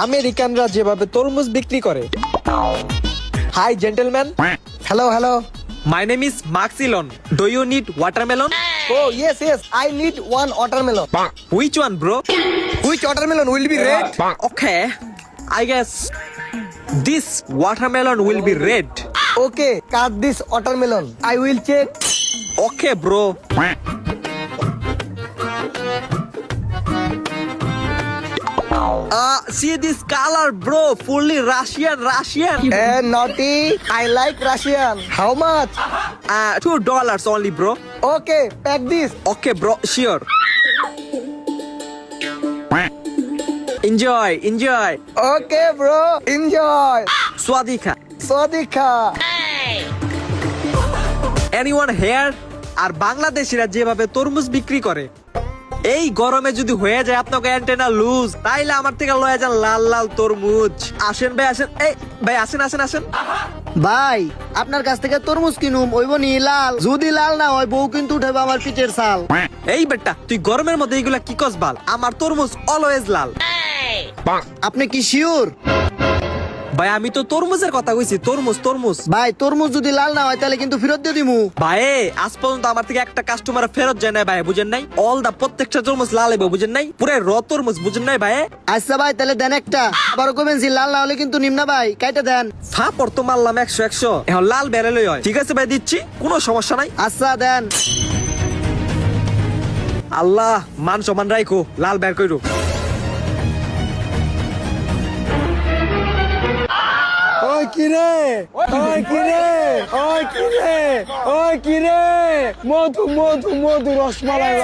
আমেরিকানরা যেভাবে তরমুজ বিক্রি করে। Hi gentleman, Hello. My name is মার্কসিলন। Do you need watermelon? Oh, yes. I need one watermelon. Which one bro? Which watermelon will be red? Okay, I guess this watermelon will be red. Okay, cut this watermelon. I will check. Okay bro. See this color, bro. Fully Russian. Naughty. I like Russian. How much? $2 only, bro. Okay, pack this. Okay, bro. Sure. Enjoy. Okay, bro. Enjoy. Swadika. Swadika. Anyone here? আর বাংলাদেশিরা যেভাবে তরমুজ বিক্রি করে, এই গরমে যদি হয়ে যায় আপনাকে অ্যান্টেনা লুজ, তাইলে আমার থেকে লয়ে যান লাল লাল তরমুজ। আসেন ভাই, আসেন। এই ভাই, আসেন। ভাই আপনার কাছ থেকে তরমুজ কিনুম, ওইব নি লাল? যদি লাল না হয় বউ কিন্তু উঠাবে আমার পিঠের ছাল। এই বেটা, তুই গরমের মধ্যে এইগুলা কি কস বাল? আমার তরমুজ অলওয়েজ লাল। আপনি কি শিওর? ভাই আমি তো তরমুজের কথা কইছি, তরমুজ। ভাই তরমুজ যদি লাল না হয় তাহলে কিন্তু ফেরত দিয়ে দিমু। ভাই আজ পর্যন্ত আমার থেকে একটা কাস্টমার ফেরত যায় না ভাই, বুঝেন নাই? অল দা প্রত্যেকটা তরমুজ লাল হবে, বুঝেন নাই? পুরো তরমুজ, বুঝেন নাই ভাই? আচ্ছা ভাই তাহলে দেন একটা। আবার কমেন্সি লাল না হলে কিন্তু নিম না ভাই, কাইটা দেন। ফাপড় তো মারলাম 100 এখন লাল বেরেলই হয়। ঠিক আছে ভাই, দিচ্ছি, কোনো সমস্যা নাই। আচ্ছা দেন। আল্লাহ মান সমান রাখো, লাল বের কইরো। ওই কিরে মধু রসমালাই